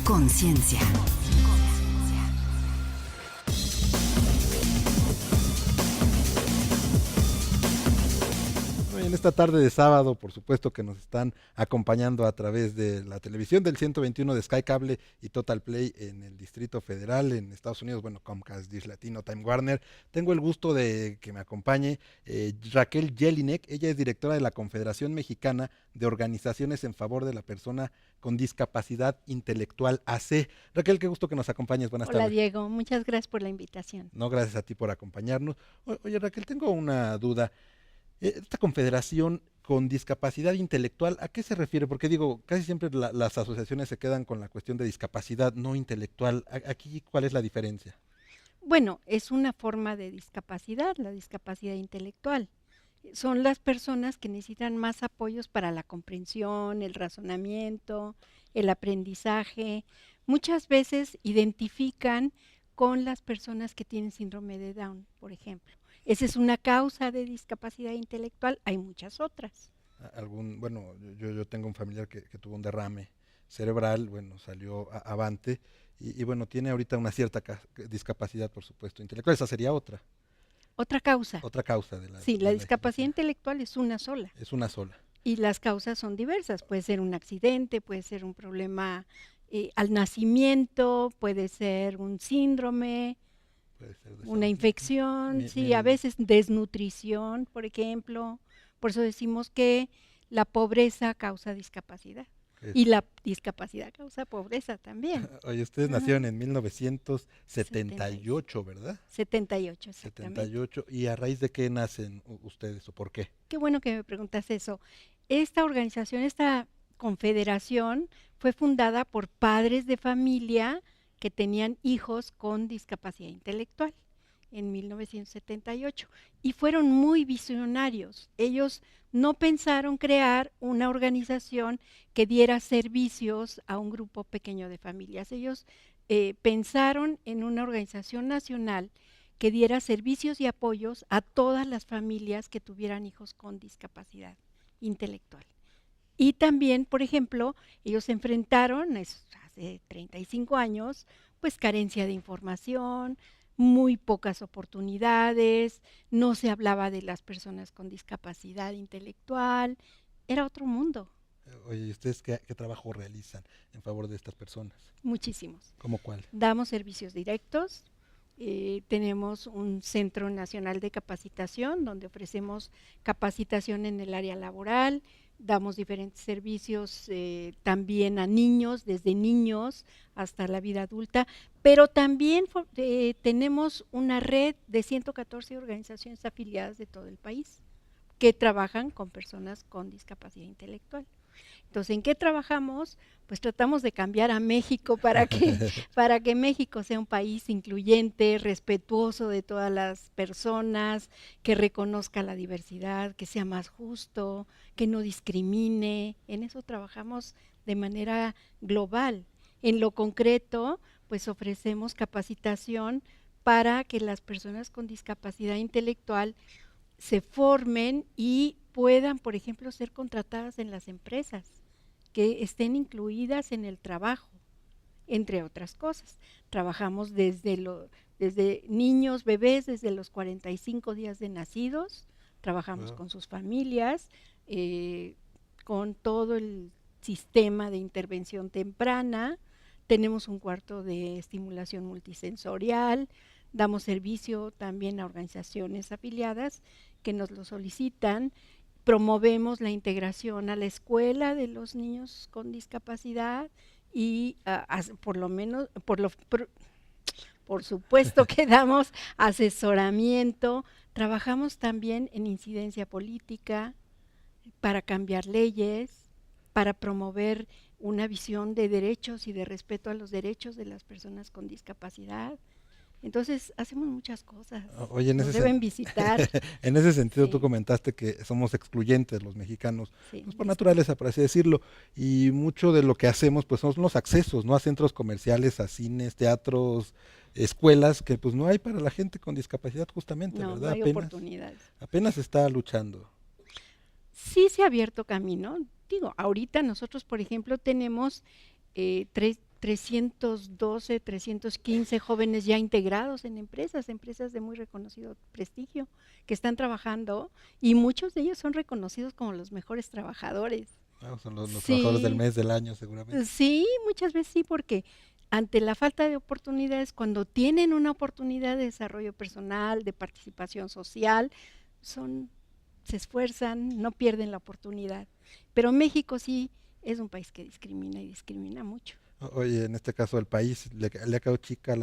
Conciencia. En esta tarde de sábado, por supuesto que nos están acompañando a través de la televisión del 121 de Sky Cable y Total Play en el Distrito Federal, en Estados Unidos, bueno, Comcast, Dish Latino, Time Warner. Tengo el gusto de que me acompañe Raquel Jelinek. Ella es directora de la Confederación Mexicana de Organizaciones en Favor de la Persona con Discapacidad Intelectual, AC. Raquel, qué gusto que nos acompañes. Buenas Hola tardes. Diego, muchas gracias por la invitación. No, gracias a ti por acompañarnos. Oye, Raquel, tengo una duda. Esta confederación con discapacidad intelectual, ¿a qué se refiere? Porque digo, casi siempre las asociaciones se quedan con la cuestión de discapacidad no intelectual. Aquí, ¿cuál es la diferencia? Bueno, es una forma de discapacidad, la discapacidad intelectual. Son las personas que necesitan más apoyos para la comprensión, el razonamiento, el aprendizaje. Muchas veces identifican con las personas que tienen síndrome de Down, por ejemplo. Esa es una causa de discapacidad intelectual, hay muchas otras. Bueno, yo tengo un familiar que tuvo un derrame cerebral, bueno, salió avante y bueno, tiene ahorita una cierta discapacidad, por supuesto, intelectual. Esa sería Otra causa. otra causa de Sí, la discapacidad intelectual es una sola. Es una sola. Y las causas son diversas. Puede ser un accidente, puede ser un problema al nacimiento, puede ser un síndrome, Puede ser de una salud. infección, sí, a veces desnutrición, por ejemplo. Por eso decimos que la pobreza causa discapacidad. Y la discapacidad causa pobreza también. Oye, ustedes Ajá. nacieron en 1978, ¿verdad? 78, exactamente. 78. ¿Y a raíz de qué nacen ustedes o por qué? Qué bueno que me preguntas eso. Esta organización, esta confederación, fue fundada por padres de familia que tenían hijos con discapacidad intelectual en 1978 y fueron muy visionarios. Ellos no pensaron crear una organización que diera servicios a un grupo pequeño de familias. Ellos pensaron en una organización nacional que diera servicios y apoyos a todas las familias que tuvieran hijos con discapacidad intelectual. Y también, por ejemplo, ellos se enfrentaron hace 35 años, pues carencia de información, muy pocas oportunidades, no se hablaba de las personas con discapacidad intelectual, era otro mundo. Oye, ¿y ustedes qué trabajo realizan en favor de estas personas? Muchísimos. ¿Cómo cuál? Damos servicios directos, tenemos un Centro Nacional de Capacitación donde ofrecemos capacitación en el área laboral, damos diferentes servicios también a niños, desde niños hasta la vida adulta, pero también tenemos una red de 114 organizaciones afiliadas de todo el país que trabajan con personas con discapacidad intelectual. Entonces, ¿en qué trabajamos? Pues tratamos de cambiar a México para que México sea un país incluyente, respetuoso de todas las personas, que reconozca la diversidad, que sea más justo, que no discrimine. En eso trabajamos de manera global. En lo concreto, pues ofrecemos capacitación para que las personas con discapacidad intelectual se formen y puedan, por ejemplo, ser contratadas en las empresas, que estén incluidas en el trabajo, entre otras cosas. Trabajamos desde niños, bebés, desde los 45 días de nacidos, trabajamos con sus familias, con todo el sistema de intervención temprana, tenemos un cuarto de estimulación multisensorial, damos servicio también a organizaciones afiliadas que nos lo solicitan, promovemos la integración a la escuela de los niños con discapacidad y por lo menos, por supuesto que damos asesoramiento, trabajamos también en incidencia política para cambiar leyes, para promover una visión de derechos y de respeto a los derechos de las personas con discapacidad. Entonces, hacemos muchas cosas. Oye, nos deben visitar. En ese sentido, Sí. tú comentaste que somos excluyentes los mexicanos, Sí, pues por naturaleza, por así decirlo, y mucho de lo que hacemos, pues son los accesos, ¿no? A centros comerciales, a cines, teatros, escuelas, que pues no hay para la gente con discapacidad justamente, no, ¿verdad? no hay oportunidades. Apenas está luchando. Sí se ha abierto camino. Digo, ahorita nosotros, por ejemplo, tenemos 312, 315 jóvenes ya integrados en empresas de muy reconocido prestigio, que están trabajando y muchos de ellos son reconocidos como los mejores trabajadores. Son los trabajadores del Sí, mes, del año, seguramente. sí, muchas veces sí, porque ante la falta de oportunidades, cuando tienen una oportunidad de desarrollo personal, de participación social, son, se esfuerzan, no pierden la oportunidad. Pero México sí es un país que discrimina y discrimina mucho. Oye, en este caso el país le ha quedado chica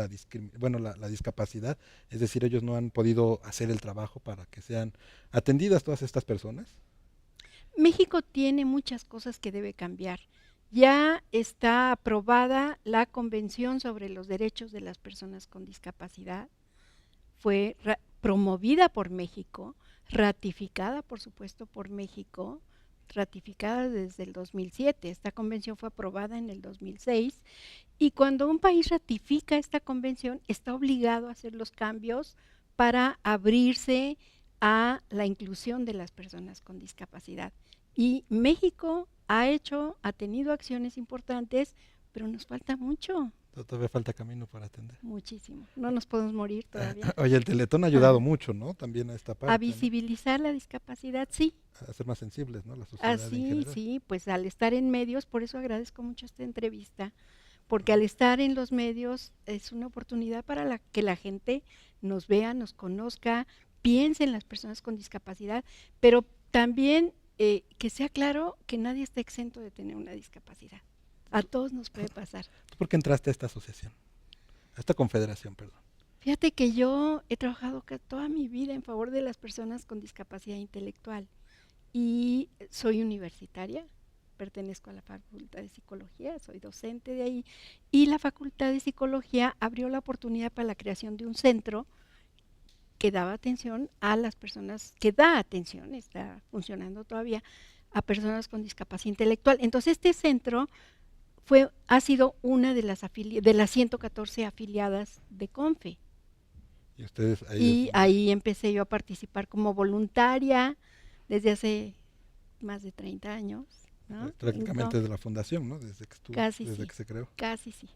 bueno, la discapacidad, es decir, ellos no han podido hacer el trabajo para que sean atendidas todas estas personas. México tiene muchas cosas que debe cambiar. Ya está aprobada la Convención sobre los Derechos de las Personas con Discapacidad. Fue promovida por México, ratificada, por supuesto, por México, ratificada desde el 2007. Esta convención fue aprobada en el 2006 y cuando un país ratifica esta convención está obligado a hacer los cambios para abrirse a la inclusión de las personas con discapacidad. Y México ha tenido acciones importantes, pero nos falta mucho. Todavía falta camino para atender. Muchísimo. No nos podemos morir todavía. Oye, el Teletón ha ayudado mucho, ¿no? También a esta A parte, ¿no? visibilizar la discapacidad, sí. A ser más sensibles, ¿no? La sociedad en Así, general. sí, pues al estar en medios, por eso agradezco mucho esta entrevista, porque al estar en los medios es una oportunidad para que la gente nos vea, nos conozca, piense en las personas con discapacidad, pero también que sea claro que nadie está exento de tener una discapacidad. A todos nos puede pasar. ¿Tú por qué entraste a esta asociación? A esta confederación, perdón. Fíjate que yo he trabajado toda mi vida en favor de las personas con discapacidad intelectual y soy universitaria, pertenezco a la Facultad de Psicología, soy docente de ahí, y la Facultad de Psicología abrió la oportunidad para la creación de un centro que daba atención a las personas, que da atención, está funcionando todavía, a personas con discapacidad intelectual. Entonces este centro ha sido una de las 114 afiliadas de CONFE. Y ustedes Y ahí empecé yo a participar como voluntaria desde hace más de 30 años, ¿no? Prácticamente desde la fundación, ¿no? Desde que estuvo, desde que se creó. Casi sí.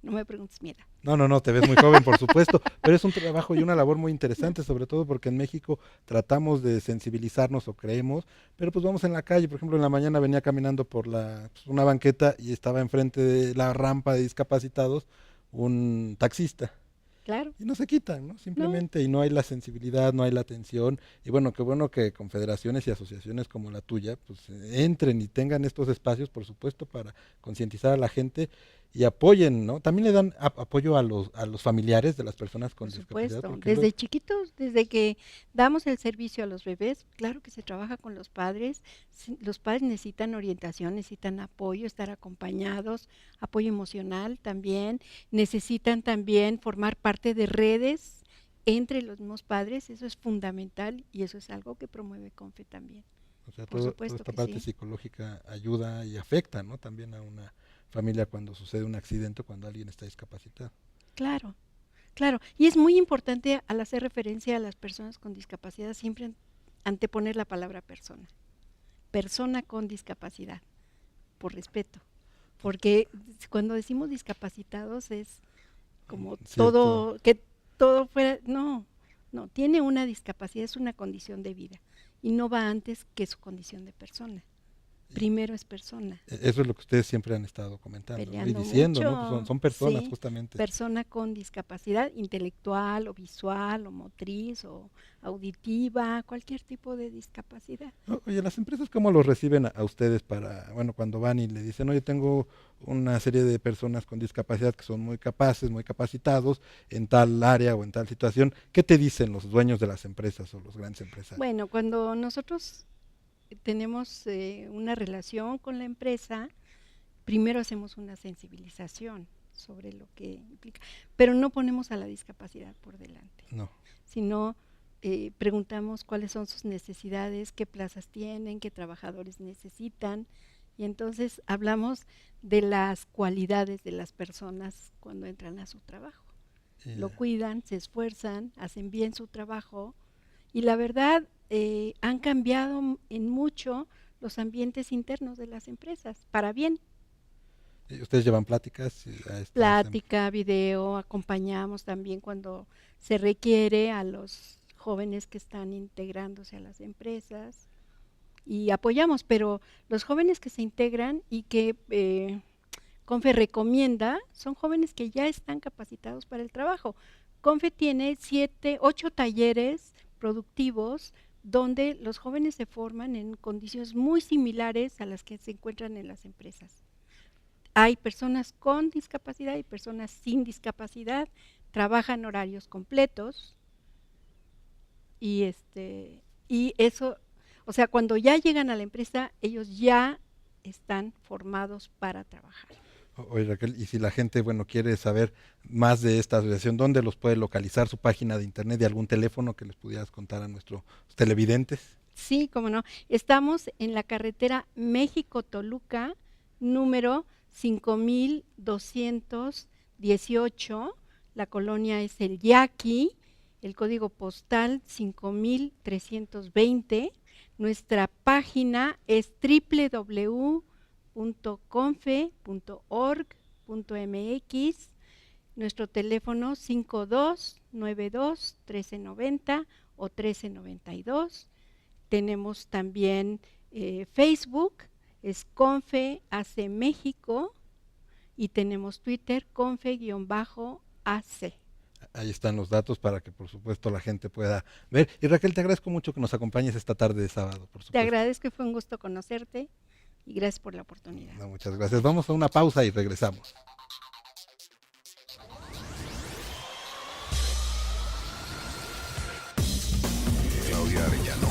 No me preguntes mi edad. No, te ves muy joven, por supuesto, pero es un trabajo y una labor muy interesante, sobre todo porque en México tratamos de sensibilizarnos o creemos, pero pues vamos en la calle, por ejemplo, en la mañana venía caminando por una banqueta y estaba enfrente de la rampa de discapacitados un taxista. Claro. Y no se quitan, ¿no? Simplemente, No. y no hay la sensibilidad, no hay la atención, y bueno que confederaciones y asociaciones como la tuya, pues entren y tengan estos espacios, por supuesto, para concientizar a la gente y apoyen, ¿no? También le dan apoyo a los familiares de las personas con Por discapacidad. supuesto, Porque desde chiquitos, desde que damos el servicio a los bebés, claro que se trabaja con los padres. Los padres necesitan orientación, necesitan apoyo, estar acompañados, apoyo emocional también, necesitan también formar parte de redes entre los mismos padres, eso es fundamental y eso es algo que promueve CONFE también. o sea, Por toda supuesto esta que parte sí. psicológica ayuda y afecta, ¿no? También a una familia cuando sucede un accidente, cuando alguien está discapacitado. Claro. Claro, y es muy importante al hacer referencia a las personas con discapacidad siempre anteponer la palabra persona con discapacidad, por respeto, porque cuando decimos discapacitados es como Cierto. que todo fuera, no, tiene una discapacidad, es una condición de vida y no va antes que su condición de persona. Primero es persona. Eso es lo que ustedes siempre han estado comentando, ¿no? Y Peleando diciendo, mucho, ¿no? Pues son personas, sí, justamente. persona con discapacidad intelectual o visual o motriz o auditiva, cualquier tipo de discapacidad. Oye, las empresas, ¿cómo los reciben a ustedes para, bueno, cuando van y le dicen, oye, tengo una serie de personas con discapacidad que son muy capaces, muy capacitados en tal área o en tal situación? ¿Qué te dicen los dueños de las empresas o los grandes empresarios? Bueno, cuando nosotros tenemos una relación con la empresa, primero hacemos una sensibilización sobre lo que implica, pero no ponemos a la discapacidad por delante, No. sino preguntamos cuáles son sus necesidades, qué plazas tienen, qué trabajadores necesitan, y entonces hablamos de las cualidades de las personas cuando entran a su trabajo. Lo cuidan, se esfuerzan, hacen bien su trabajo, y la verdad han cambiado en mucho los ambientes internos de las empresas, para bien. ¿Ustedes llevan pláticas a estas Plática, video, acompañamos también cuando se requiere a los jóvenes que están integrándose a las empresas y apoyamos, pero los jóvenes que se integran y que CONFE recomienda son jóvenes que ya están capacitados para el trabajo. CONFE tiene 8 talleres productivos donde los jóvenes se forman en condiciones muy similares a las que se encuentran en las empresas. Hay personas con discapacidad y personas sin discapacidad, trabajan horarios completos y eso, o sea, cuando ya llegan a la empresa, ellos ya están formados para trabajar. Oye, Raquel, y si la gente, bueno, quiere saber más de esta asociación, ¿dónde los puede localizar? ¿Su página de internet y algún teléfono que les pudieras contar a nuestros televidentes? Sí, cómo no. Estamos en la carretera México-Toluca, número 5218. La colonia es El Yaqui, el código postal 5320. Nuestra página es www.confe.org.mx. Nuestro teléfono 5292-1390 o 1392. Tenemos también Facebook, es Confe AC México, y tenemos Twitter, Confe-AC. Ahí están los datos para que por supuesto la gente pueda ver. Y Raquel, te agradezco mucho que nos acompañes esta tarde de sábado, por supuesto. Te agradezco, fue un gusto conocerte y gracias por la oportunidad. No, muchas gracias. Vamos a una pausa y regresamos. Claudia Arellano